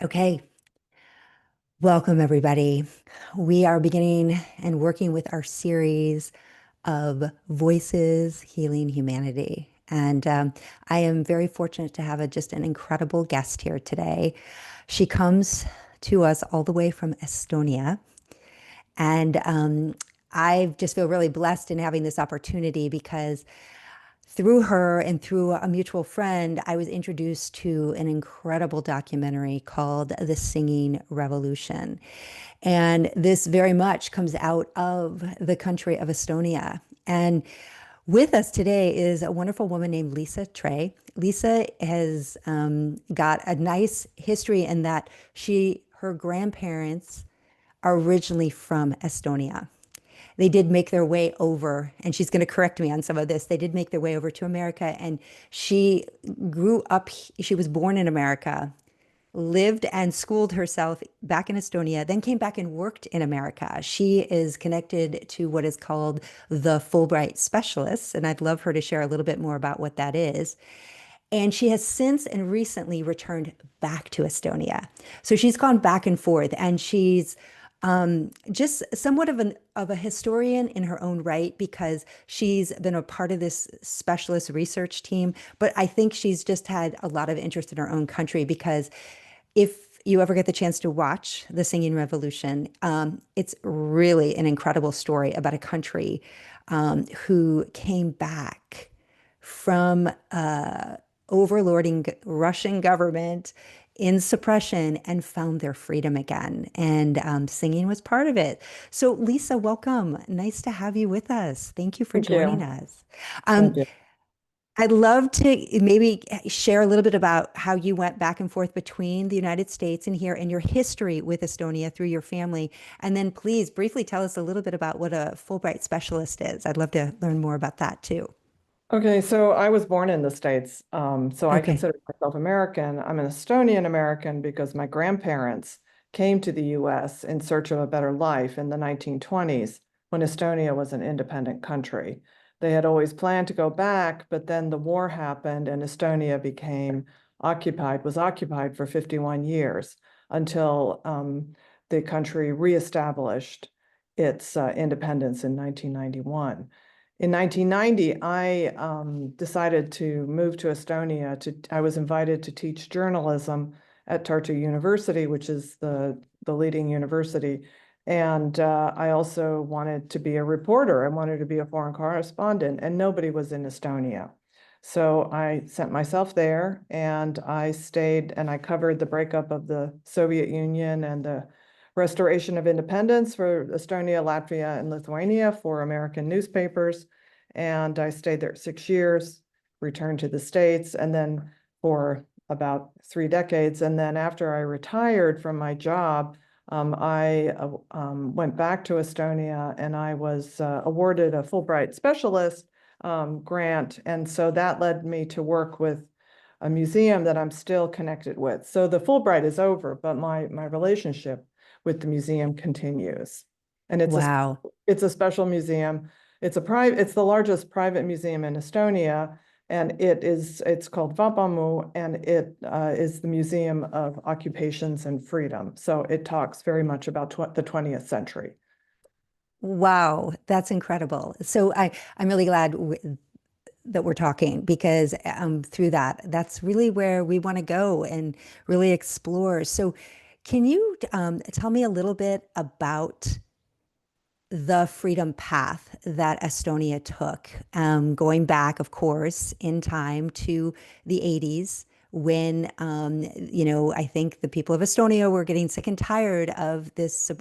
Okay, welcome everybody. We are beginning and working with our series of Voices Healing Humanity. And I am very fortunate to have just an incredible guest here today. She comes to us all the way from Estonia. And I just feel really blessed in having this opportunity because through her and through a mutual friend, I was introduced to an incredible documentary called The Singing Revolution. And this very much comes out of the country of Estonia. And with us today is a wonderful woman named Lisa Trei. Lisa has got a nice history in that her grandparents are originally from Estonia. They did make their way over, and she's going to correct me on some of this. They did make their way over to America, and she grew up, she was born in America, lived and schooled herself back in Estonia, then came back and worked in America. She is connected to what is called the Fulbright Specialists, and I'd love her to share a little bit more about what that is. And she has since and recently returned back to Estonia. So she's gone back and forth, and she's just somewhat of a historian in her own right because she's been a part of this specialist research team. But I think she's just had a lot of interest in her own country because if you ever get the chance to watch The Singing Revolution, it's really an incredible story about a country who came back from overlording Russian government in suppression and found their freedom again. And singing was part of it. So, Lisa, welcome. Nice to have you with us. Thank you for Thank joining you. us. Thank Um, you. I'd love to maybe share a little bit about how you went back and forth between the United States and here and your history with Estonia through your family. And then please briefly tell us a little bit about what a Fulbright specialist is. I'd love to learn more about that too. Okay, so I was born in the States, so I Okay. consider myself American. I'm an Estonian American because my grandparents came to the US in search of a better life in the 1920s when Estonia was an independent country. They had always planned to go back, but then the war happened and Estonia was occupied for 51 years until the country reestablished its independence in 1991. In 1990, I decided to move to Estonia. I was invited to teach journalism at Tartu University, which is the leading university. And I also wanted to be a reporter. I wanted to be a foreign correspondent, and nobody was in Estonia. So I sent myself there and I stayed and I covered the breakup of the Soviet Union and the restoration of independence for Estonia, Latvia, and Lithuania for American newspapers. And I stayed there 6 years, returned to the States, and then for about 3 decades. And then after I retired from my job, I went back to Estonia and I was awarded a Fulbright Specialist grant. And so that led me to work with a museum that I'm still connected with. So the Fulbright is over, but my relationship with the museum continues. And Wow. it's a special museum. It's the largest private museum in Estonia, and it's called Vapamu, and it is the Museum of Occupations and Freedom. So it talks very much about the 20th century. Wow, that's incredible. I'm really glad that we're talking because through that, that's really where we want to go and really explore. So, can you tell me a little bit about the freedom path that Estonia took, going back, of course, in time to the 80s when, I think the people of Estonia were getting sick and tired of this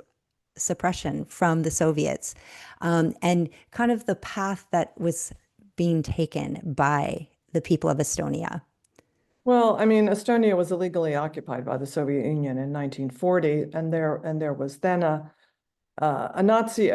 suppression from the Soviets, and kind of the path that was being taken by the people of Estonia. Well, I mean, Estonia was illegally occupied by the Soviet Union in 1940, and there was then a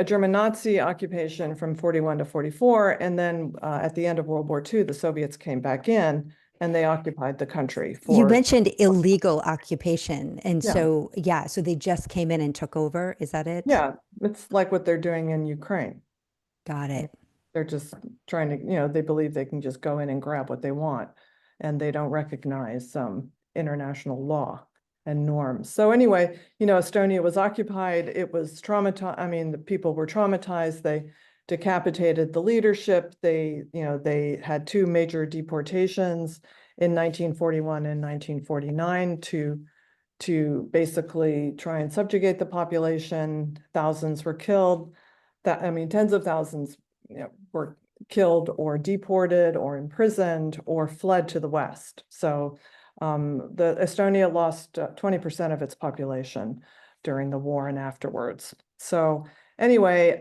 German Nazi occupation from 41 to 44. And then at the end of World War II, the Soviets came back in and they occupied the country You for, mentioned illegal occupation. And yeah, so, yeah, so they just came in and took over. Is that it? yeah, it's like what they're doing in Ukraine. Got it. They're just trying to, they believe they can just go in and grab what they want, and they don't recognize international law. and norms. So anyway, Estonia was occupied. It was traumatized. I mean, the people were traumatized. They decapitated the leadership. They had two major deportations in 1941 and 1949 to basically try and subjugate the population. Thousands were killed. Tens of thousands, were killed or deported or imprisoned or fled to the West. So the Estonia lost 20% of its population during the war and afterwards. So anyway,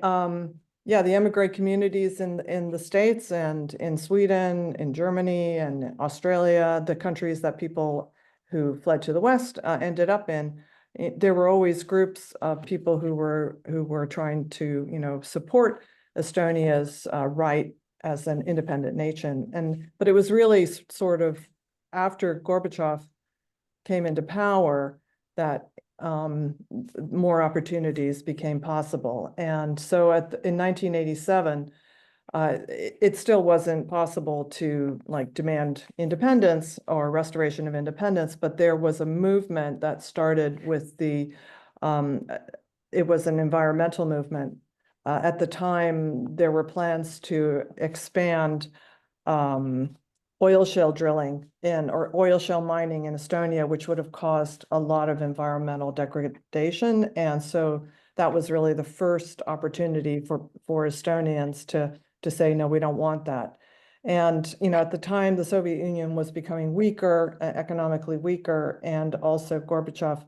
yeah, the immigrant communities in the States and in Sweden, in Germany, and Australia, the countries that people who fled to the West ended up in, there were always groups of people who were trying to, support Estonia's right as an independent nation. But it was really sort of after Gorbachev came into power that more opportunities became possible. And so in 1987, it still wasn't possible to demand independence or restoration of independence, but there was a movement that started with it was an environmental movement. At the time, there were plans to expand oil shale drilling or oil shale mining in Estonia, which would have caused a lot of environmental degradation. And so that was really the first opportunity for Estonians to say, no, we don't want that. And, at the time, the Soviet Union was becoming weaker, economically weaker, and also Gorbachev,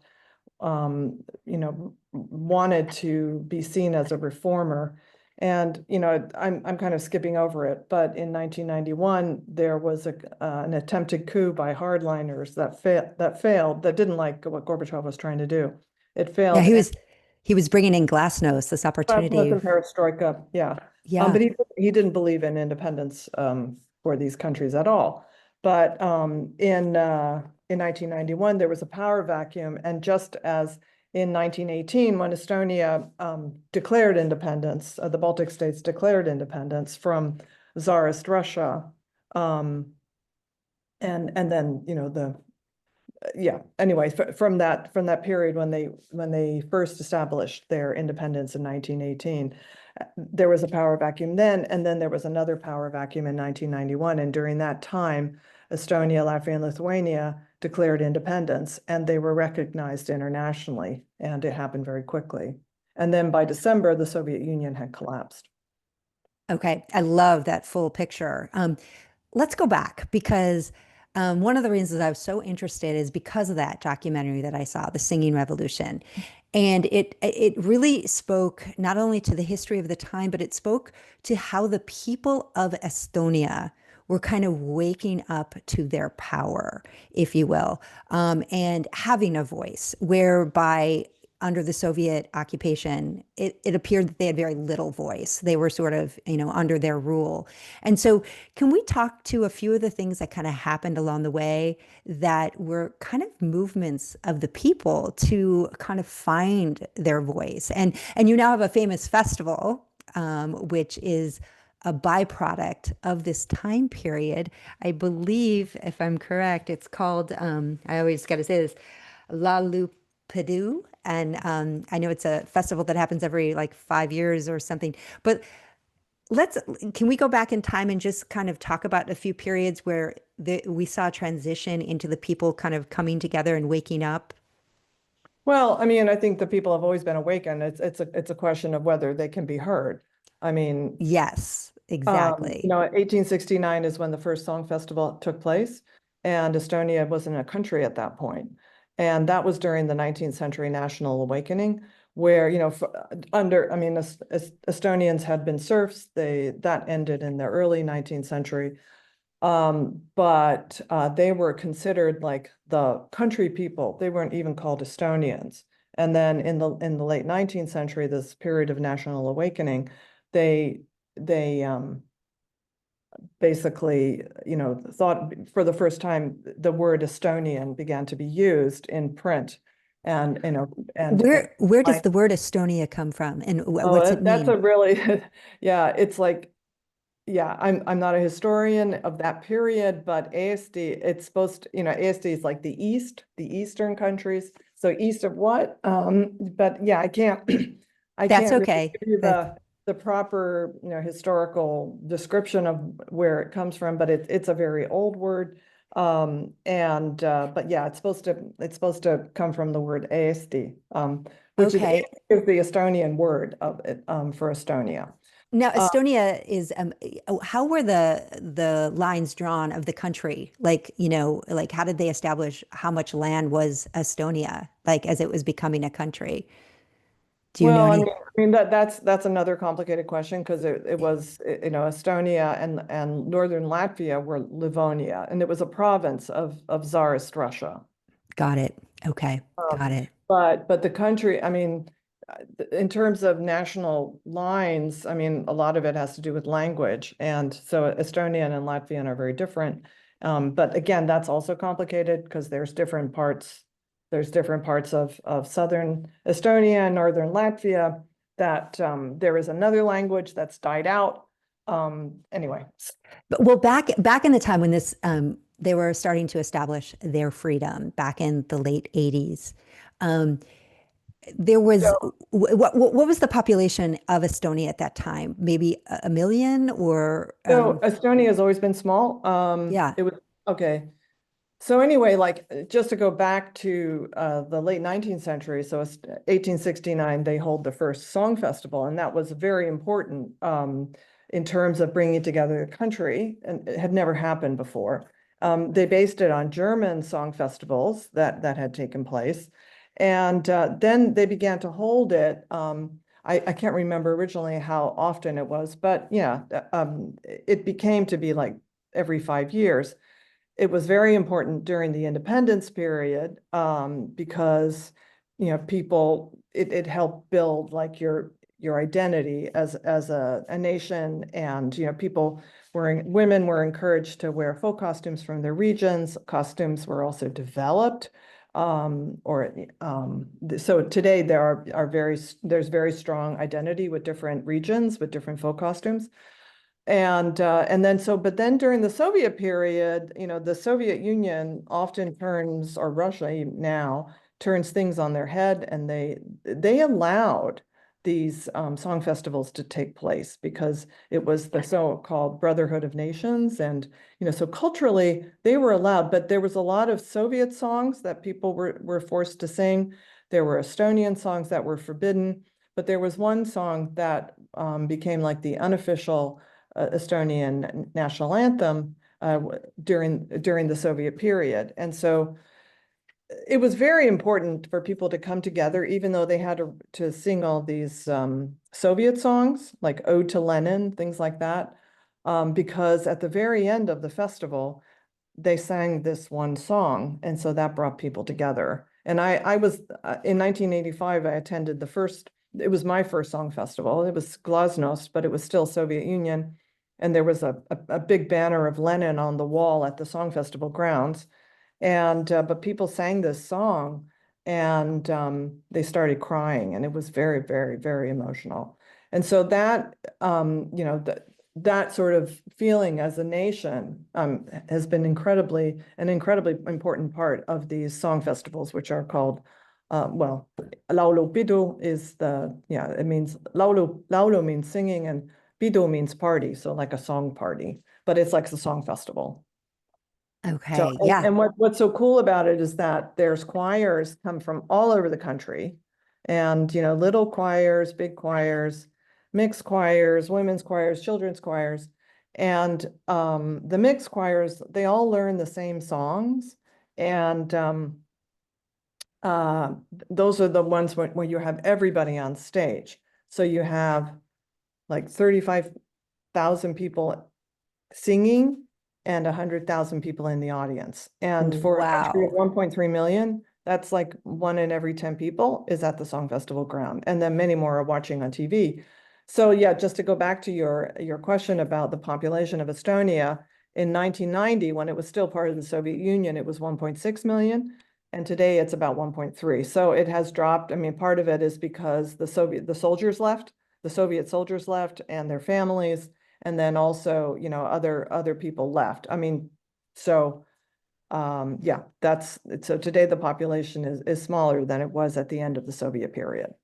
wanted to be seen as a reformer. And, I'm kind of skipping over it, but in 1991, there was an attempted coup by hardliners that failed, that didn't like what Gorbachev was trying to do. It Yeah, failed. he was bringing in glasnost, this Glasnost opportunity. and perestroika, yeah. Yeah. But he didn't believe in independence for these countries at all. But in 1991, there was a power vacuum, and just as in 1918, when Estonia declared independence, the Baltic states declared independence from Tsarist Russia, and then the yeah, anyway, from that period when they first established their independence in 1918, there was a power vacuum then, and then there was another power vacuum in 1991. And during that time, Estonia, Latvia, and Lithuania declared independence, and they were recognized internationally, and it happened very quickly. And then by December, the Soviet Union had collapsed. Okay. I love that full picture. Let's go back because one of the reasons I was so interested is because of that documentary that I saw, The Singing Revolution. And it really spoke not only to the history of the time, but it spoke to how the people of Estonia were kind of waking up to their power, if you will, and having a voice, whereby under the Soviet occupation, it appeared that they had very little voice. They were sort of, under their rule. And so, can we talk to a few of the things that kind of happened along the way that were kind of movements of the people to kind of find their voice? And you now have a famous festival, which is a byproduct of this time period. I believe, if I'm correct, it's called, I always got to say this, La Loupadou. And I know it's a festival that happens every like 5 years or something. But can we go back in time and just kind of talk about a few periods where we saw a transition into the people kind of coming together and waking up? Well, I think the people have always been awakened. It's a question of whether they can be heard. I mean, Yes, exactly. 1869 is when the first song festival took place, and Estonia wasn't a country at that point. And that was during the 19th century national awakening, where, Estonians had been serfs. That ended in the early 19th century. But they were considered like the country people. They weren't even called Estonians. And then in the late 19th century, this period of national awakening, they basically, thought for the first time the word Estonian began to be used in print, and Where does the word Estonia come from, and what's oh, it that's a mean? really yeah, it's like yeah, I'm not a historian of that period, but ASD, it's supposed to, ASD is like the Eastern countries. So east of what? But yeah, I can't I That's can't really okay. give you That the proper, historical description of where it comes from, but it's a very old word. And but yeah, it's supposed to come from the word ASD, which is okay. the Estonian word of it, for Estonia. Now, Uh, Estonia is, how were the lines drawn of the country? Like, like how did they establish how much land was Estonia, like as it was becoming a country? Do you know Well, I any? mean, that's another complicated question because it was, Estonia and northern Latvia were Livonia, and it was a province of Tsarist Russia. Got it. Okay. Got Um, it. but the country, I mean, in terms of national lines, I mean, a lot of it has to do with language, and so Estonian and Latvian are very different. But again, that's also complicated because there's different parts. There's different parts of southern Estonia and northern Latvia that there is another language that's died out. Anyway, But well, back in the time when this they were starting to establish their freedom back in the late 80s. Um, there was what was the population of Estonia at that time? Maybe a million or so Estonia has always been small. yeah, It was okay. So anyway, like just to go back to the late 19th century, so it's 1869, they hold the first song festival, and that was very important in terms of bringing together the country, and it had never happened before. They based it on German song festivals that had taken place, and then they began to hold it. I can't remember originally how often it was, but yeah, it became to be like every 5 years. It was very important during the independence period because people it helped build like your identity as a nation, and people women were encouraged to wear folk costumes from their regions. Costumes were also developed, or so today there's very strong identity with different regions with different folk costumes. And then but then during the Soviet period, the Soviet Union often turns, or Russia even now, turns things on their head, and they allowed these song festivals to take place because it was the so-called Brotherhood of Nations. And so culturally they were allowed, but there was a lot of Soviet songs that people were forced to sing. There were Estonian songs that were forbidden, but there was one song that became like the unofficial Estonian national anthem during the Soviet period. And so it was very important for people to come together, even though they had to sing all these Soviet songs, like Ode to Lenin, things like that, because at the very end of the festival, they sang this one song, and so that brought people together. And I was in 1985, I attended it was my first song festival. It was Glasnost, but it was still Soviet Union. And there was a big banner of Lenin on the wall at the song festival grounds. And but people sang this song, and they started crying, and it was very, very, very emotional. And so that sort of feeling as a nation has been an incredibly important part of these song festivals, which are called, well, laulu pidu is it means laulu means singing, and pidu means party, so like a song party, but it's like the song festival. So, okay, and, yeah. and what's so cool about it is that there's choirs come from all over the country, and little choirs, big choirs, mixed choirs, women's choirs, children's choirs, and the mixed choirs, they all learn the same songs, and uh, those are the ones where you have everybody on stage. So you have like 35,000 people singing and 100,000 people in the audience. And for a country of Wow. 1.3 million, that's like 1 in every 10 people is at the Song Festival ground. And then many more are watching on TV. So yeah, just to go back to your question about the population of Estonia, in 1990, when it was still part of the Soviet Union, it was 1.6 million. And today it's about 1.3. So it has dropped. I mean, part of it is because the Soviet soldiers left and their families, and then also, other people left. I mean, so yeah, so today the population is smaller than it was at the end of the Soviet period.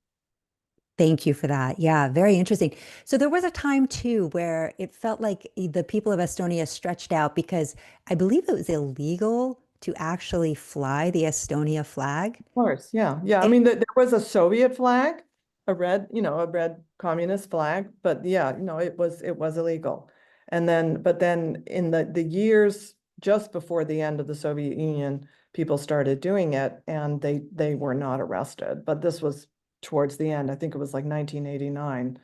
Thank you for that. Yeah, very interesting. So there was a time too where it felt like the people of Estonia stretched out because I believe it was illegal to actually fly the Estonia flag. Course, yeah, yeah. I It, mean, there was a Soviet flag, a red communist flag, but yeah, it was illegal. But then in the years just before the end of the Soviet Union, people started doing it, and they were not arrested. But this was towards the end. I think it was like 1989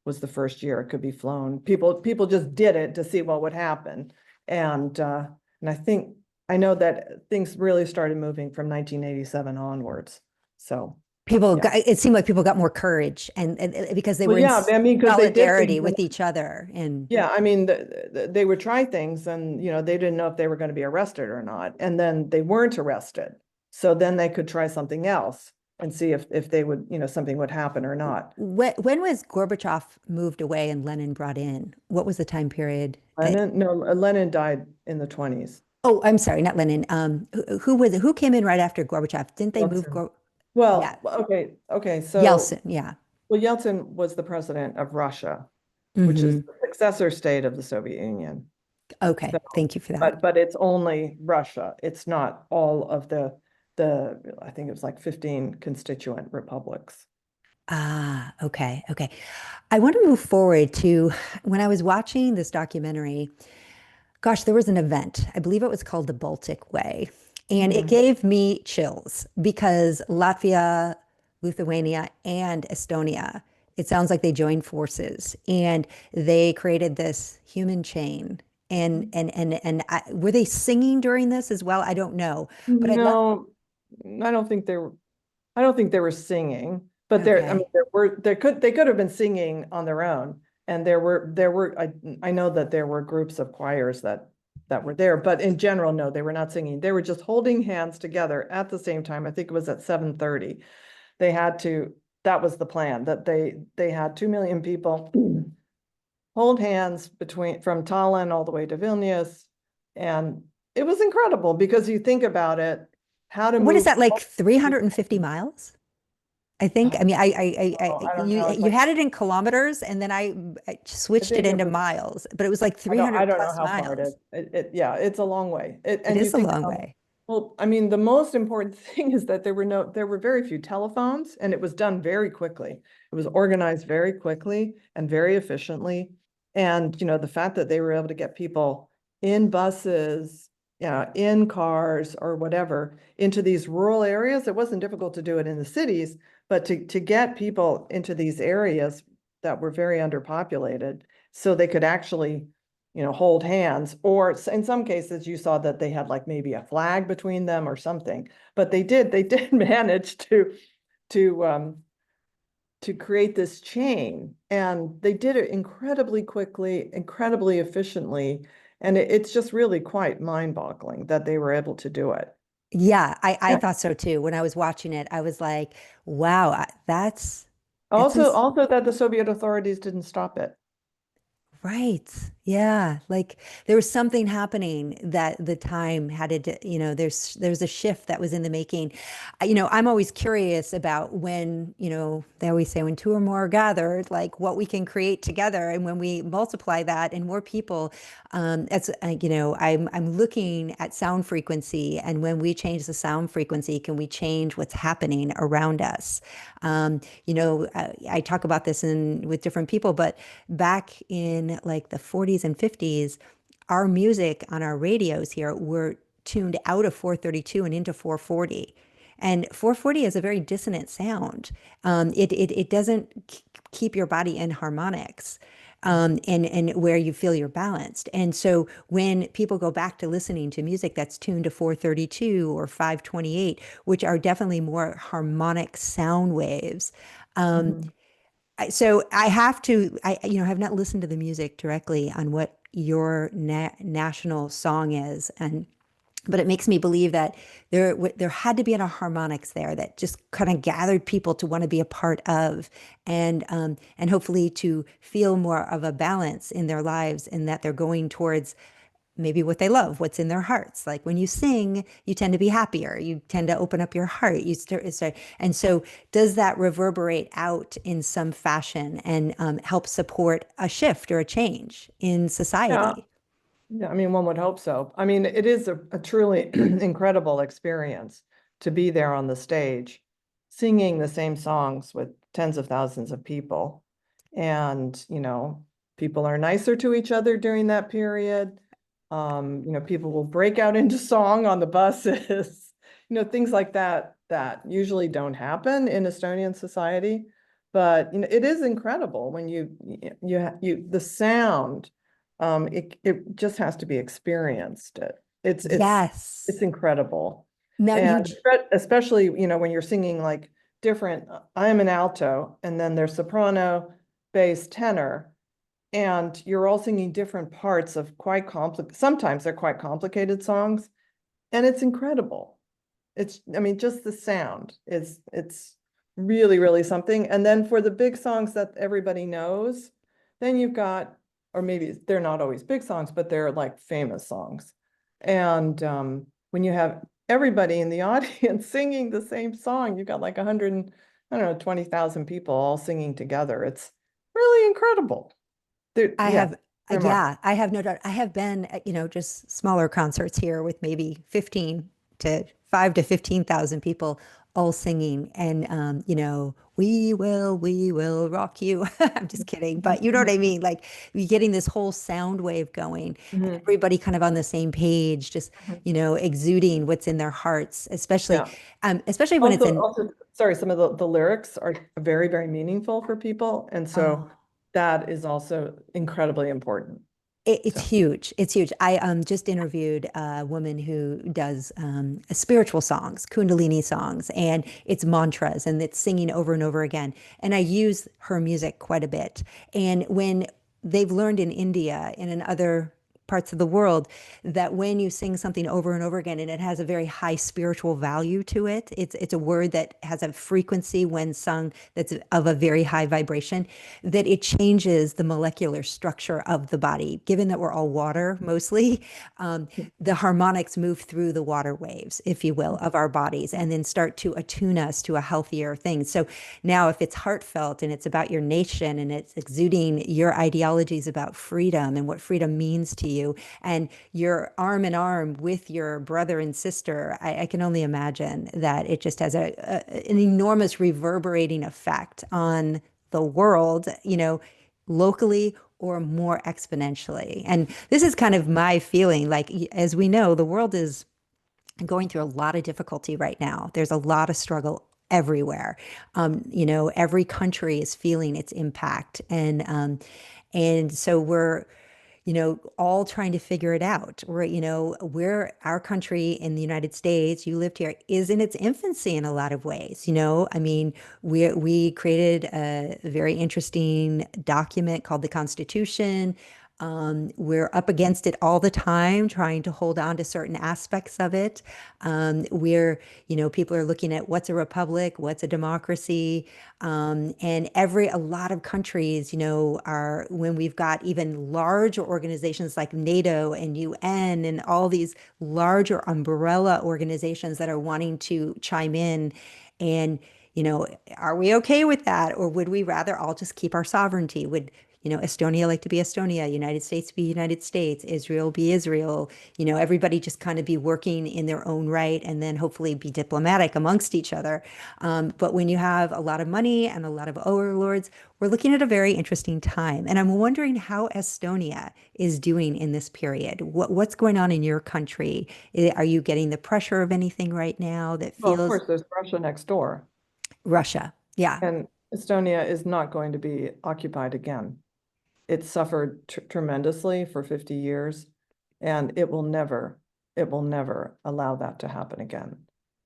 was the first year it could be flown. People just did it to see what would happen, and uh, and I know that things really started moving from 1987 onwards. So, yeah. it seemed like people got more courage and because they Well, were in yeah, I mean, because they did solidarity things, and with each other. And yeah, I mean, they would try things, and they didn't know if they were going to be arrested or not, and then they weren't arrested, so then they could try something else and see if they would, something would happen or not. when was Gorbachev moved away and Lenin brought in? What was the time period that? Lenin, no, Lenin died in the 20s. Oh, I'm sorry, not Lenin. Who was it? Who came in right after Gorbachev? Didn't they move? Yeltsin. Yeah, Okay, so Yeltsin. Yeah. Yeltsin was the president of Russia, which is Hmm. the successor state of the Soviet Union. Okay, So, thank you for that. but it's only Russia. It's not all of I think it was like 15 constituent republics. Ah, okay, okay. I want to move forward to when I was watching this documentary. Gosh, there was an event. I believe it was called the Baltic Way. And it Mhm. gave me chills because Latvia, Lithuania, and Estonia, it sounds like they joined forces and they created this human chain. Were they singing during this as well? I don't know. But I'd love, No, I don't think they were. I don't think they were singing, but I mean, okay. they could have been singing on their own. And I know that there were groups of choirs that were there, but in general, no, they were not singing. They were just holding hands together at the same time. I think it was at 7:30. They had to, that was the plan, that they had 2 million people hold hands from Tallinn all the way to Vilnius. And it was incredible because you think about it, how to What is move. that, like 350 miles? I think. I mean, I don't know. It's you like, had it in kilometers, and then I I switched it think it into was, miles, but it was like I 300 don't know plus how far it is. miles. Yeah, it's a long way. It And you is a think long about, way. well, I mean, the most important thing is that there were very few telephones, and it was done very quickly. It was organized very quickly and very efficiently. And, the fact that they were able to get people in buses, yeah, in cars or whatever, into these rural areas, it wasn't difficult to do it in the cities, but to get people into these areas that were very underpopulated so they could actually, hold hands, or in some cases you saw that they had like maybe a flag between them or something, but they did manage to um to create this chain, and they did it incredibly quickly, incredibly efficiently, and it's just really quite mind-boggling that they were able to do it. Yeah, I Yeah. thought so too. When I was watching it, I was like, wow, that's Also that the Soviet authorities didn't stop it. right. Yeah. Like there was something happening that the time had there's a shift that was in the making. I'm always curious about when, they always say when two or more are gathered, like what we can create together. And when we multiply that and more people, I'm looking at sound frequency. And when we change the sound frequency, can we change what's happening around us? I talk about this with different people, but back in like the 40s and 50s, our music on our radios here were tuned out of 432 and into 440. And 440 is a very dissonant sound. It doesn't keep your body in harmonics. And where you feel you're balanced. And so when people go back to listening to music that's tuned to 432 or 528, which are definitely more harmonic sound waves, Mhm. so I have to, have not listened to the music directly on what your national song is. And But it makes me believe that there had to be a harmonics there that just kind of gathered people to want to be a part of, and hopefully to feel more of a balance in their lives, and that they're going towards maybe what they love, what's in their hearts. Like when you sing, you tend to be happier. You tend to open up your heart. And so does that reverberate out in some fashion and help support a shift or a change in Yeah. society? Yeah, I mean, one would hope so. I mean, it is a truly incredible experience to be there on the stage, singing the same songs with tens of thousands of people. And, people are nicer to each other during that period. People will break out into song on the buses, things like that that usually don't happen in Estonian society. But, it is incredible when the sound it just has to be experienced. It's Yes. incredible. Now you, And especially, when you're singing like different, I am an alto, and then there's soprano, bass, tenor, and you're all singing different parts of quite complicated, sometimes they're quite complicated songs, and it's incredible. I mean, just the sound is, it's really, really something. And then for the big songs that everybody knows, then you've got, or maybe they're not always big songs, but they're like famous songs. And when you have everybody in the audience singing the same song, you've got like 100, I don't know, 20,000 people all singing together. It's really incredible. I Yeah, have, remarkable. yeah, I have no doubt. I have been at, just smaller concerts here with maybe 15 to 5 to 15,000 people all singing. And, we will rock you. I'm just kidding. But you know what I mean? Like you're getting this whole sound wave going and Mhm, everybody kind of on the same page, just, mhm. exuding what's in their hearts, especially, Yeah. especially when it's in, Also, sorry, some of the lyrics are very, very meaningful for people. And so oh, that is also incredibly important. It's So, huge. It's huge. I just interviewed a woman who does spiritual songs, Kundalini songs, and it's mantras and it's singing over and over again. And I use her music quite a bit. And when they've learned in India and in other parts of the world that when you sing something over and over again and it has a very high spiritual value to it, it's a word that has a frequency when sung that's of a very high vibration, that it changes the molecular structure of the body. Given that we're all water mostly, um, the harmonics move through the water waves, if you will, of our bodies and then start to attune us to a healthier thing. So now, if it's heartfelt and it's about your nation and it's exuding your ideologies about freedom and what freedom means to you, and you're arm in arm with your brother and sister, I can only imagine that it just has an enormous reverberating effect on the world, locally or more exponentially. And this is kind of my feeling. Like, as we know, the world is going through a lot of difficulty right now. There's a lot of struggle everywhere. Every country is feeling its impact, and so we're all trying to figure it out. Our country in the United States, you lived here, is in its infancy in a lot of ways. I mean, we created a very interesting document called the Constitution. We're up against it all the time, trying to hold on to certain aspects of it. People are looking at what's a republic, what's a democracy, and a lot of countries, are when we've got even larger organizations like NATO and UN and all these larger umbrella organizations that are wanting to chime in. And, are we okay with that? Or would we rather all just keep our sovereignty? Would, Estonia like to be Estonia, United States be United States, Israel be Israel, everybody just kind of be working in their own right and then hopefully be diplomatic amongst each other. But when you have a lot of money and a lot of overlords, we're looking at a very interesting time. And I'm wondering how Estonia is doing in this period. What's going on in your country? Are you getting the pressure of anything right now that well, of feels course, there's Russia next door, Russia? Yeah, and Estonia is not going to be occupied again. It suffered tremendously for 50 years, and it will never allow that to happen again.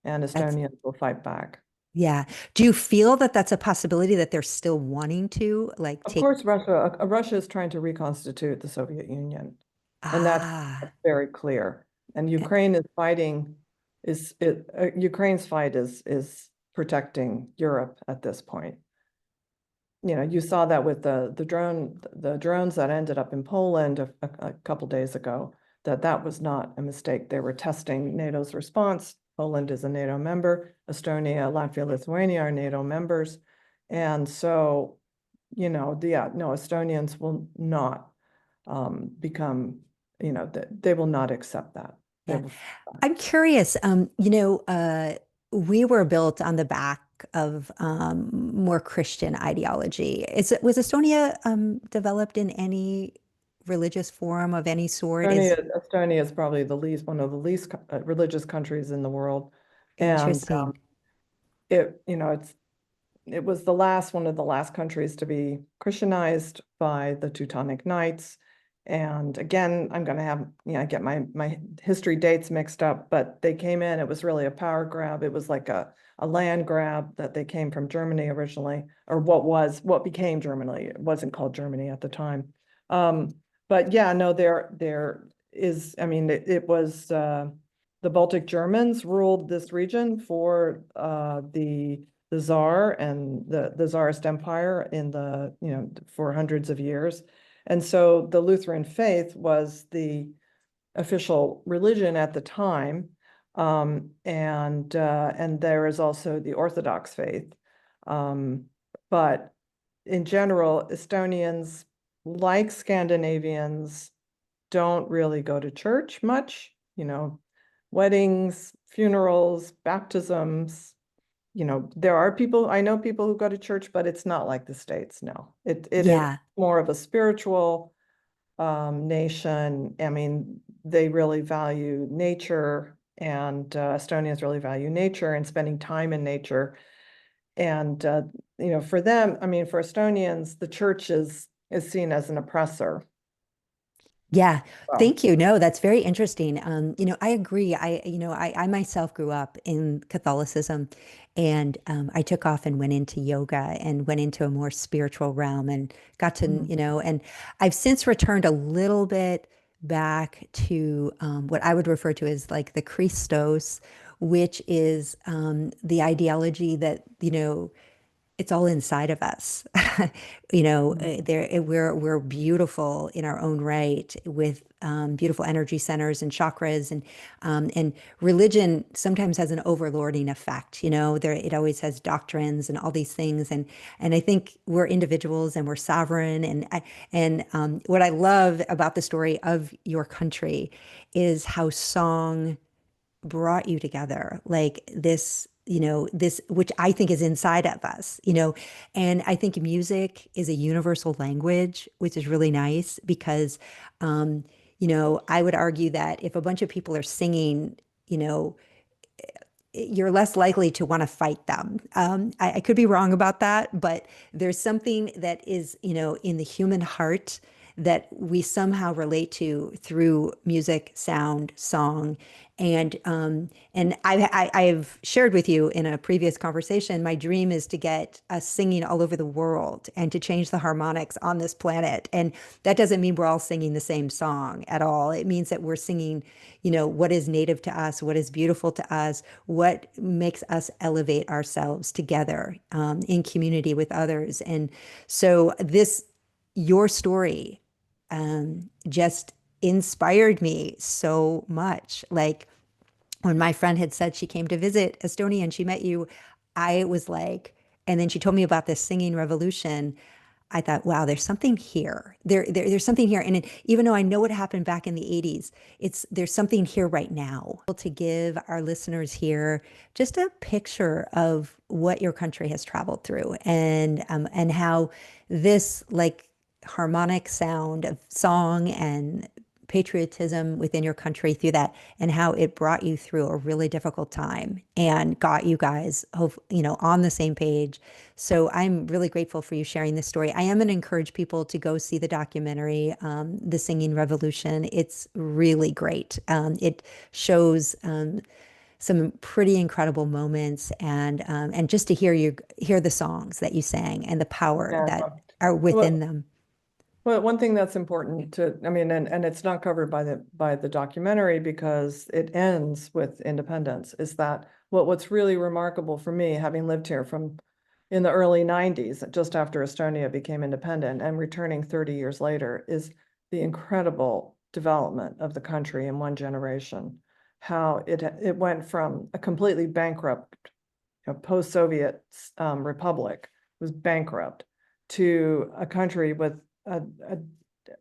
And that's Estonians will fight back. yeah. Do you feel that that's a possibility that they're still wanting to like Of take course, Russia is trying to reconstitute the Soviet Union, and that's ah very clear. And Ukraine is fighting, Ukraine's fight is protecting Europe at this point. You saw that with the drones that ended up in Poland a couple days ago, that was not a mistake. They were testing NATO's response. Poland is a NATO member. Estonia, Latvia, Lithuania are NATO members. And so, no, Estonians will not become, they will not accept that. They Yeah. will. I'm curious, we were built on the back of more Christian ideology. Was Estonia developed in any religious forum of any sort? Estonia is probably one of the least religious countries in the world. And Interesting. it was one of the last countries to be Christianized by the Teutonic Knights. And again, I'm going to have, I get my history dates mixed up, but they came in, it was really a power grab. It was like a land grab that they came from Germany originally, or what became Germany. It wasn't called Germany at the time. But yeah, no, there is, I mean, it was the Baltic Germans ruled this region for the Tsar and the Tsarist Empire for hundreds of years. And so the Lutheran faith was the official religion at the time. And there is also the Orthodox faith. But in general, Estonians, like Scandinavians, don't really go to church much, weddings, funerals, baptisms. I know people who go to church, but it's not like the States, no. It is Yeah. more of a spiritual nation. I mean, they really value nature, and Estonians really value nature and spending time in nature. And for them, I mean, for Estonians, the church is seen as an oppressor. Yeah, Well, thank you. No, that's very interesting. I agree. I myself grew up in Catholicism, and I took off and went into yoga and went into a more spiritual realm and got to, mhm. and I've since returned a little bit back to what I would refer to as like the Christos, which is the ideology that, it's all inside of us. We're beautiful in our own right with beautiful energy centers and chakras, and religion sometimes has an overlording effect. It always has doctrines and all these things, and I think we're individuals and we're sovereign. And what I love about the story of your country is how song brought you together, like this, which I think is inside of us, and I think music is a universal language, which is really nice because, I would argue that if a bunch of people are singing, you know, you're less likely to want to fight them. I could be wrong about that, but there's something that is, in the human heart that we somehow relate to through music, sound, song. And I've shared with you in a previous conversation, my dream is to get us singing all over the world and to change the harmonics on this planet. And that doesn't mean we're all singing the same song at all. It means that we're singing, what is native to us, what is beautiful to us, what makes us elevate ourselves together in community with others. And so your story just inspired me so much. Like when my friend had said she came to visit Estonia and she met you, I was like, and then she told me about this singing revolution. I thought, wow, there's something here. There's something here. And even though I know what happened back in the 80s, there's something here right now. To give our listeners here just a picture of what your country has traveled through and how this like harmonic sound of song and patriotism within your country through that and how it brought you through a really difficult time and got you guys on the same page. So I'm really grateful for you sharing this story. I am going to encourage people to go see the documentary, The Singing Revolution. It's really great. It shows some pretty incredible moments, and just to hear the songs that you sang and the power Yeah. that are Well, within them. Well, one thing that's important to, I mean, and it's not covered by the documentary because it ends with independence, is that what's really remarkable for me, having lived here from in the early 90s, just after Estonia became independent and returning 30 years later, is the incredible development of the country in one generation. How it went from a completely bankrupt, post-Soviet republic, was bankrupt, to a country with a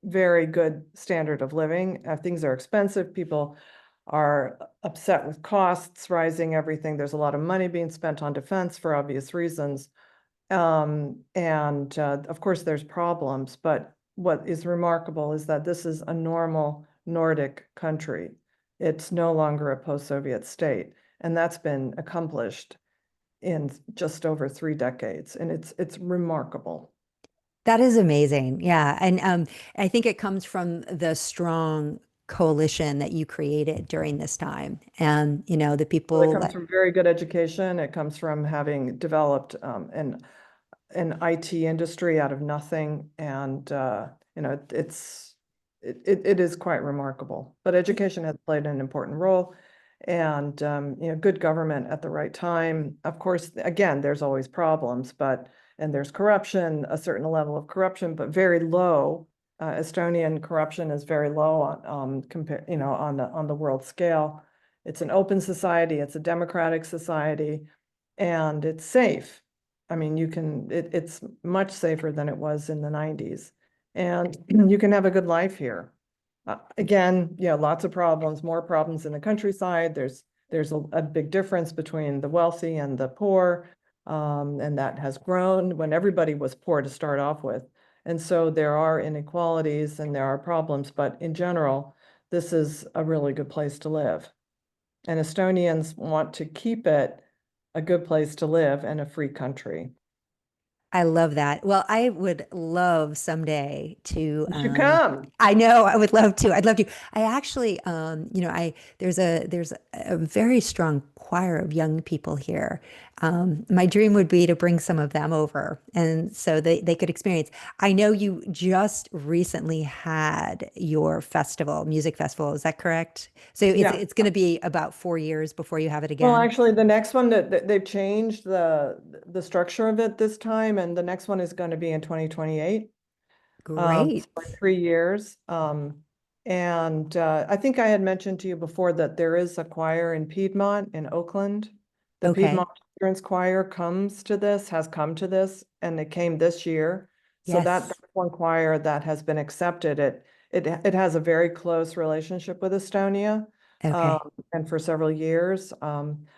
very good standard of living. Things are expensive. People are upset with costs rising, everything. There's a lot of money being spent on defense for obvious reasons. And of course, there's problems, but what is remarkable is that this is a normal Nordic country. It's no longer a post-Soviet state, and that's been accomplished in just over 3 decades, and it's remarkable. That is amazing. Yeah. And I think it comes from the strong coalition that you created during this time. And, the Well, it people comes that, from very good education. It comes from having developed an IT industry out of nothing, and it is quite remarkable. But education has played an important role, and good government at the right time. Of course, again, there's always problems, and there's corruption, a certain level of corruption, but very low. Estonian corruption is very low on the world scale. It's an open society, it's a democratic society, and it's safe. I mean, it's much safer than it was in the 90s. And you can have a good life here. Again, yeah, lots of problems, more problems in the countryside. There's a big difference between the wealthy and the poor. And that has grown when everybody was poor to start off with. And so there are inequalities and there are problems, but in general, this is a really good place to live. And Estonians want to keep it a good place to live and a free country. I love that. Well, I would love someday to, You should come. I know I would love to. I'd love to. I actually, there's a very strong choir of young people here. My dream would be to bring some of them over and so they could experience. I know you just recently had your festival, music festival. Is that correct? So it's Yeah. it's going to be about 4 years before you have it Well, again. actually, the next one that they've changed the structure of it this time, and the next one is going to be in 2028. So Great. in 3 years. And I think I had mentioned to you before that there is a choir in Piedmont in Oakland. The Okay. Piedmont Children's Choir has come to this, and it came this year. So that's Yes. one choir that has been accepted. It has a very close relationship with Estonia, um, Okay. and for several years.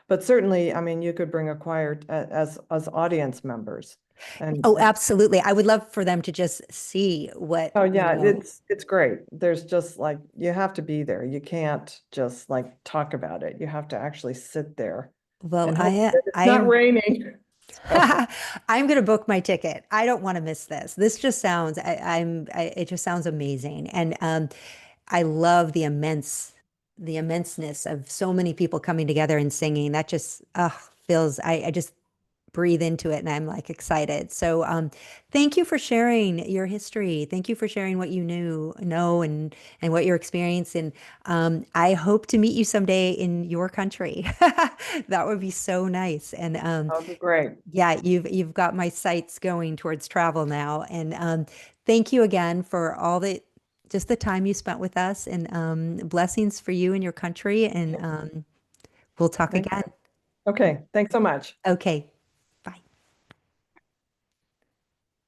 But certainly, I mean, you could bring a choir as audience members. Oh, And absolutely. I would love for them to just see what, oh yeah, it's great. There's just like you have to be there. You can't just like talk about it. You have to actually sit there well, and hope I that it's I not am raining. So, I'm going to book my ticket. I don't want to miss this. This just sounds it just sounds amazing. And I love the immenseness of so many people coming together and singing. That just feels I just breathe into it and I'm like excited. So thank you for sharing your history. Thank you for sharing what you know and what your experience. And I hope to meet you someday in your country. That would be so nice. And that would be great. yeah, you've got my sights going towards travel now. And thank you again for all the just the time you spent with us and blessings for you and your country. And we'll talk Thank again. you. Okay, thanks so much. Okay.